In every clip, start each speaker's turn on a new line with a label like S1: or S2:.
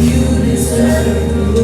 S1: You deserve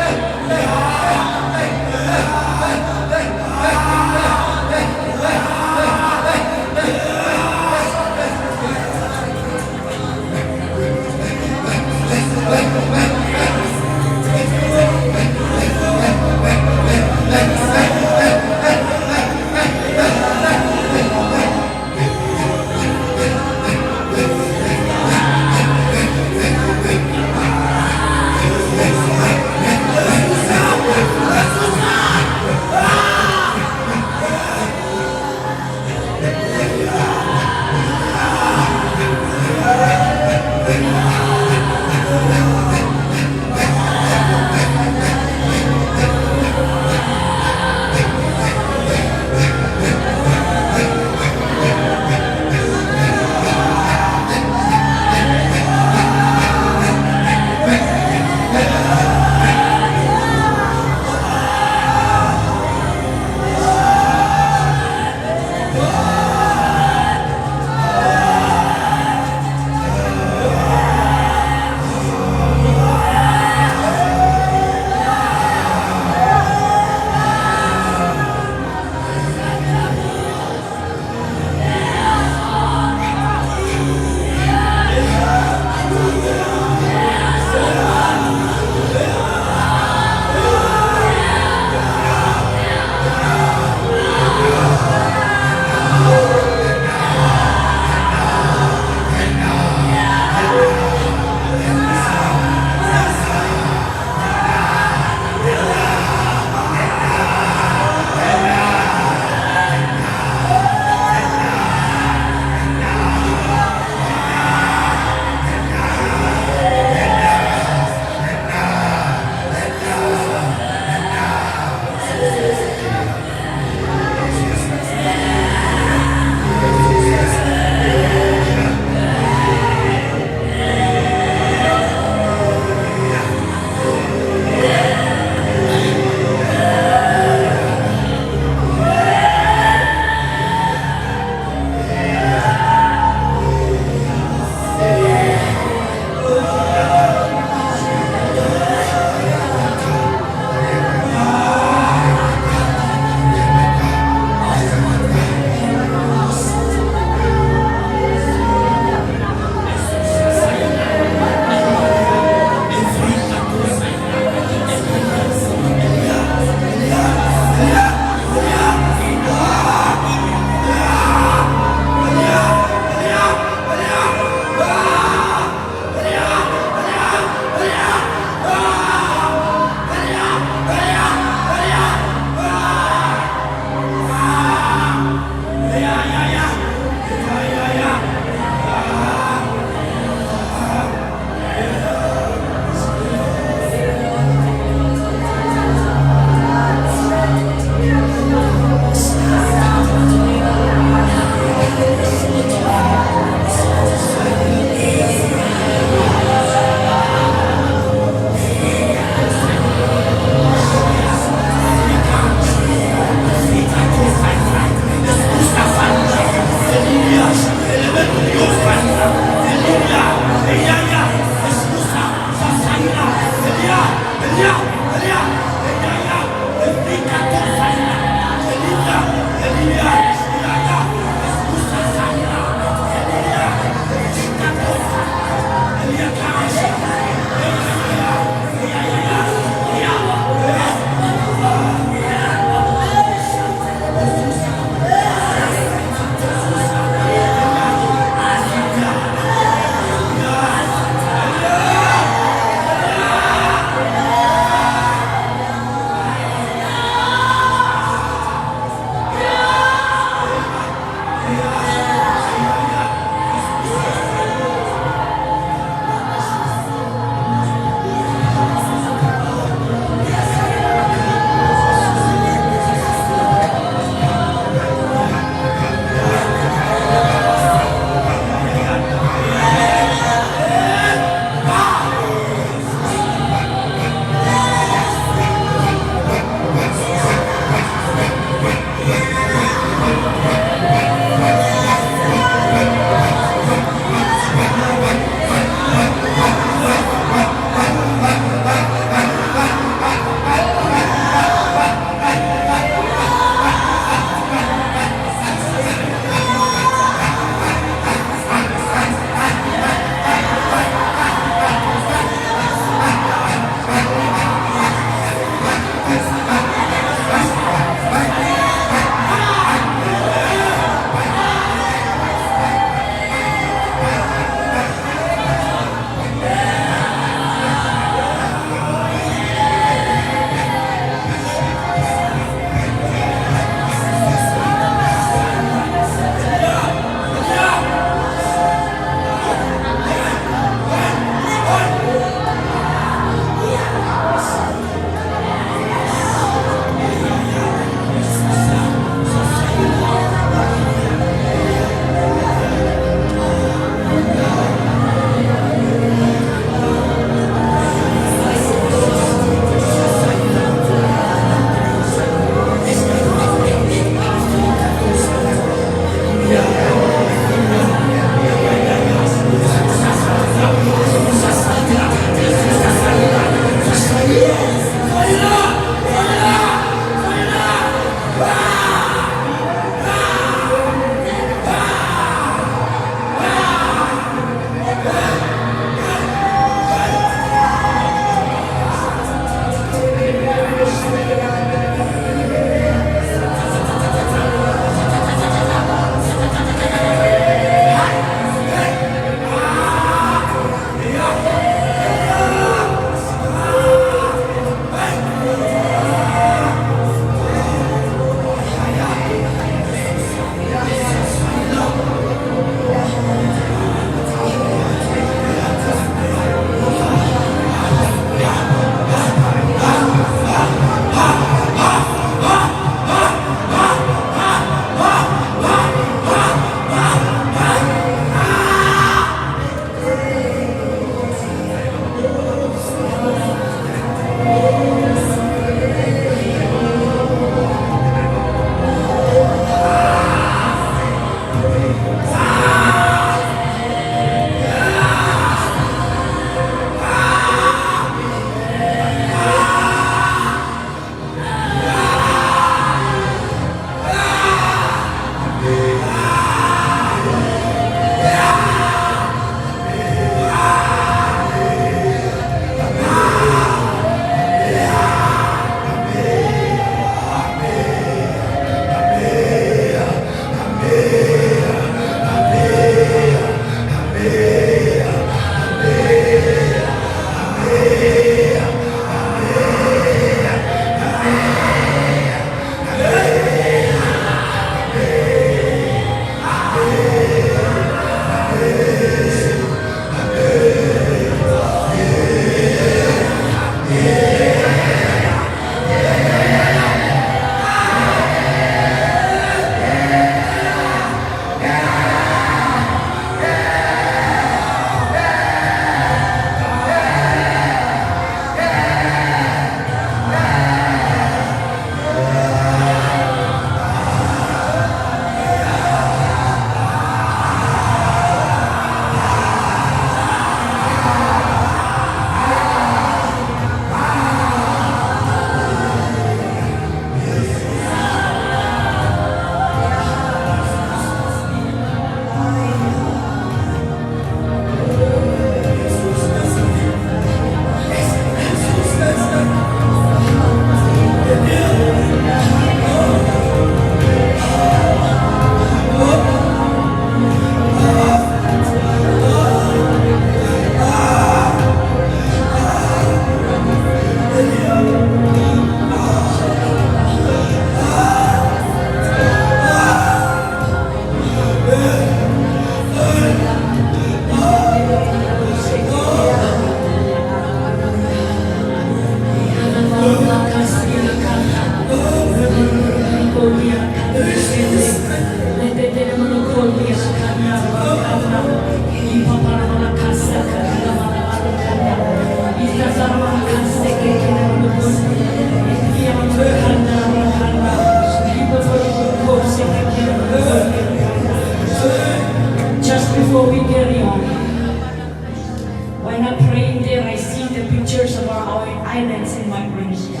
S1: islands in Micronesia.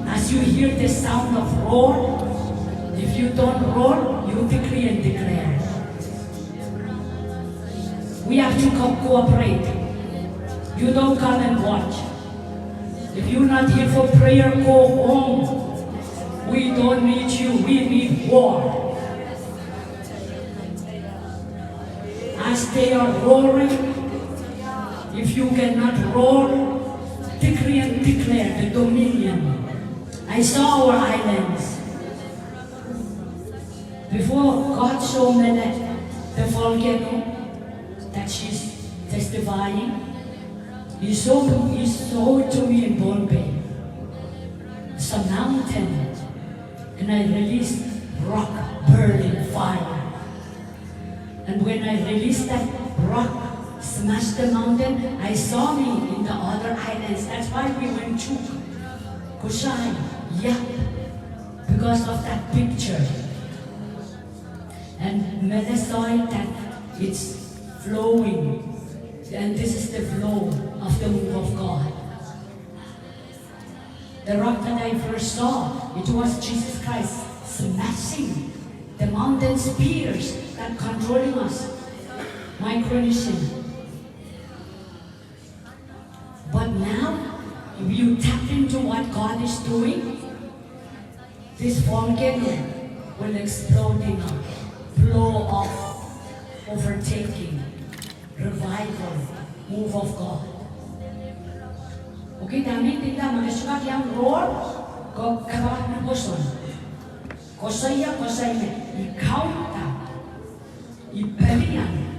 S1: As you hear the sound of roar, if you don't roar, you decree and declare. We have to cooperate. You don't come and watch. If you're not here for prayer, go home. We don't need you. We need war. As they are roaring, if you cannot roar, decree and declare the dominion. I saw our islands. Before God showed me the volcano that she's testifying, He showed it to me in Bombay. It's a mountain, and I released rock burning fire. And when I released that rock, smashed the mountain, I saw me in the other islands. That's why we went to Kusai, Yap, because of that picture. And when I saw it, that it's flowing. And this is the flow of the move of God. The rock that I first saw, it was Jesus Christ smashing the mountain spears that controlling us, Micronesian. But now, if you tap into what God is doing, this volcano will explode in a flow of overtaking, revival, move of God. Okay, dami tinggal magkasukat yang roar, ko kabakat na boson. Kosaya, ikaw ta, ibalian,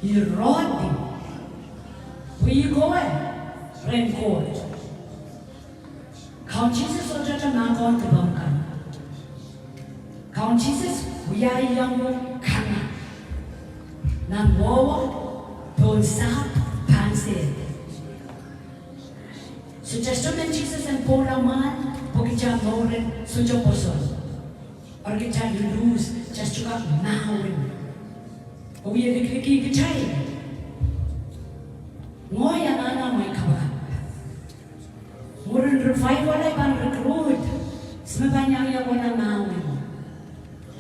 S1: irodi. Where you going? Raincoat. Count Jesus or just a man on the bunker. Count Jesus, we are young kana. Nan wawa, don't stop, pansit. So just to Jesus and Paula man, Pokija Moran, Suja Poson. Or get time you lose, just to up now. We are the clicky child. Ngoya na may kabakat. Murang revival ay pang recruit. Semabanya yang wala mawin.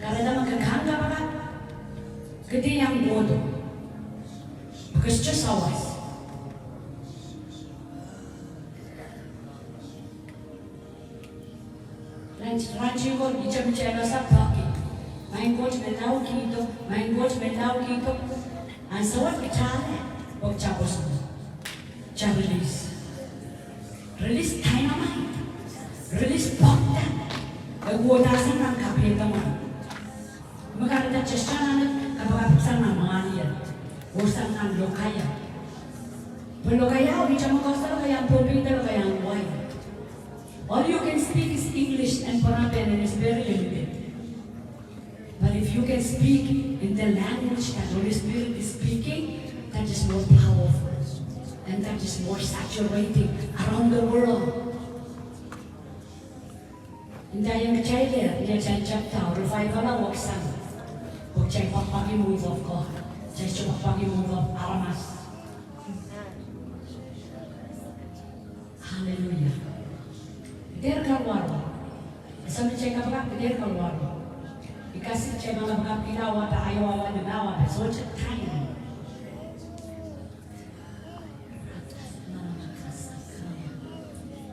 S1: Karena magkakanga bakat. Gede yang bodo. Because just ours. Ranchi ko bicara sa pagi. Main coach melau kito, Ang sawat bicara, wag capos mo. Release. Release dynamite. Release bomb. Nagwadasan ng kapita mo. Magkakaroon siya na kapag-apiksan ng mga niya. Usang ang lokaya. Pag lokaya, hindi siya makasal kaya ang propita kaya ang buhay. All you can speak is English and Paraben and it's very limited. But if you can speak in the language that Holy Spirit is speaking, that is more powerful. And that is more saturating around the world. Hindi yung kachayla, hindi yung chapter, revival na waksan. Huwag siya ipapagi move of God. Siya ipapagi move of Aramas. Hallelujah. Der kalwaro. Sabi siya kapag der kalwaro. Ikasip siya mga mga pinawa, ayaw, nanawa, so siya tayo.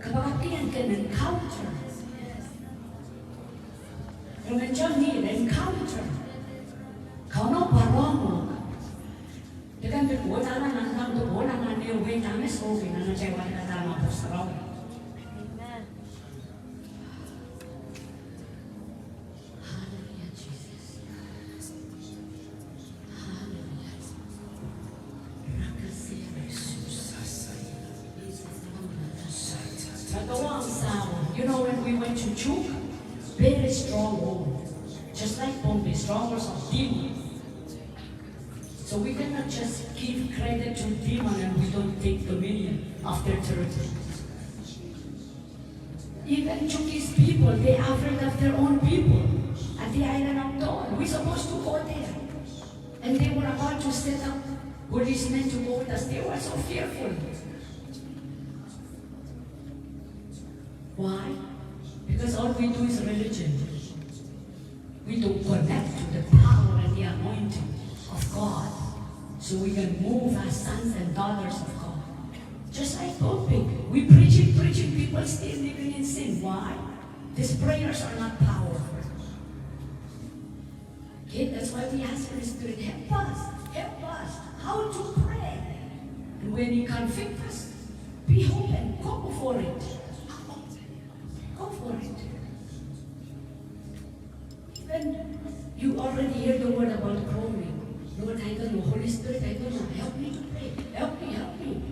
S1: Kapag can encounter. Yung nandiyan niya, encounter. Kau no parong. Dengan berbuat anak nang tu bola nang dia wei tang es oke nang cewa kata nama posrau. Amen. Hallelujah Jesus. Hallelujah. Rakasih Yesus. You know when we went to Chuk, very strong woman, just like Bombay, stronger of demon. So we cannot just give credit to demon and we don't take dominion of their territory. Even Chukis people, they are afraid of their own people at the island of Dawn. We're supposed to go there. And they were about to set up policemen to go with us. They were so fearful. Why? Because all we do is religion. We don't connect to the power and the anointing of God, so we can move as sons and daughters of God. Just like topic, we preaching, people still living in sin. Why? These prayers are not powerful. Okay, that's why we ask for the Spirit, help us how to pray. And when He convicts us, be open, go for it. Go for it. Even you already hear the word about groaning. Lord, I don't know. Holy Spirit, I don't know. Help me to pray. Help me.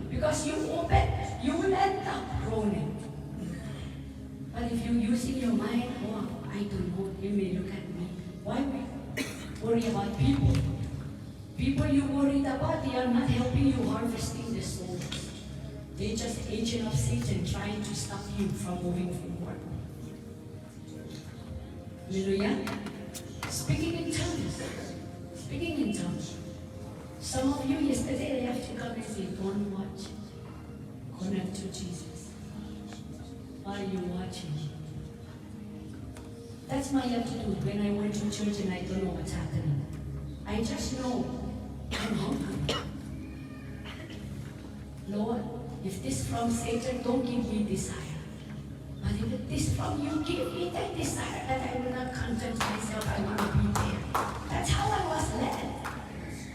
S1: Because you open, you will end up groaning. But if you're using your mind, oh, I don't know, you may look at me. Why worry about people? People you worried about, they are not helping you harvesting the souls. They're just agent of Satan trying to stop you from moving forward. Hallelujah. Speaking in tongues. Some of you yesterday, I have to come and say, don't watch. Connect to Jesus. Why are you watching? That's my attitude when I went to church and I don't know what's happening. I just know I'm hungry. Lord, if this from Satan, don't give me desire. But if this from you, give me that desire that I will not content myself, I want to be there. That's how I was led.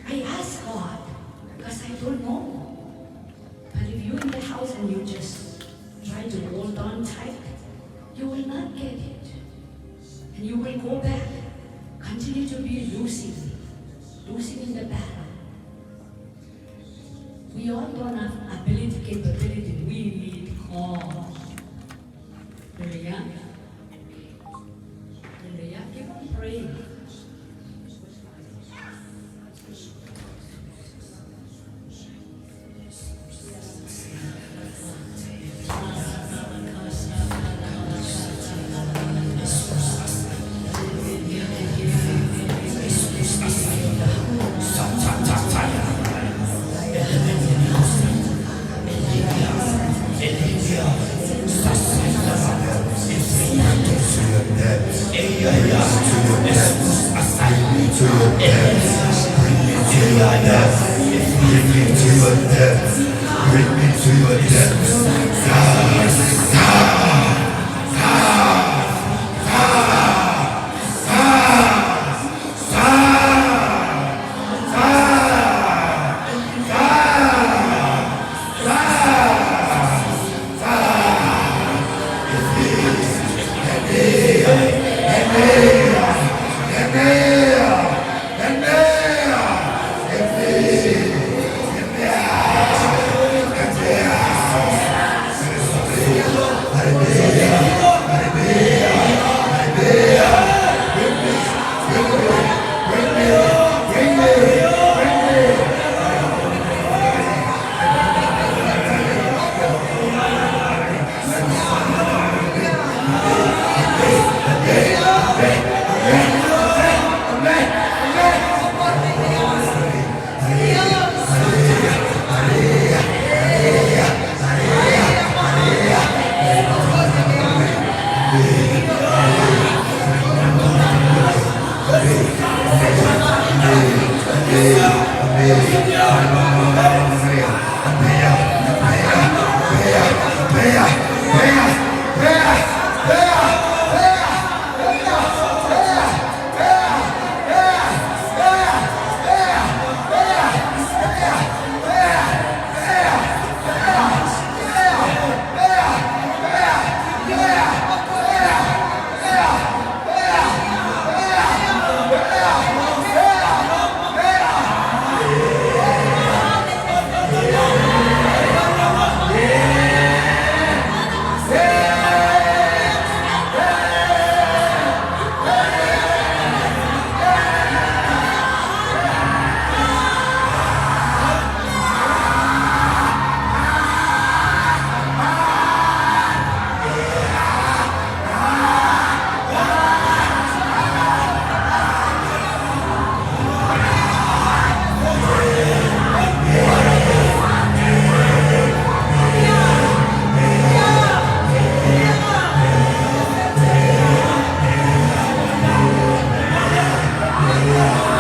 S1: I asked God, because I don't know. But if you're in the house and you just try to hold on tight, you will not get it. And you will go back, continue to be losing in the battle. We all don't have ability, capability. We need God. Hallelujah. Hallelujah. Keep on praying.
S2: Hallelujah.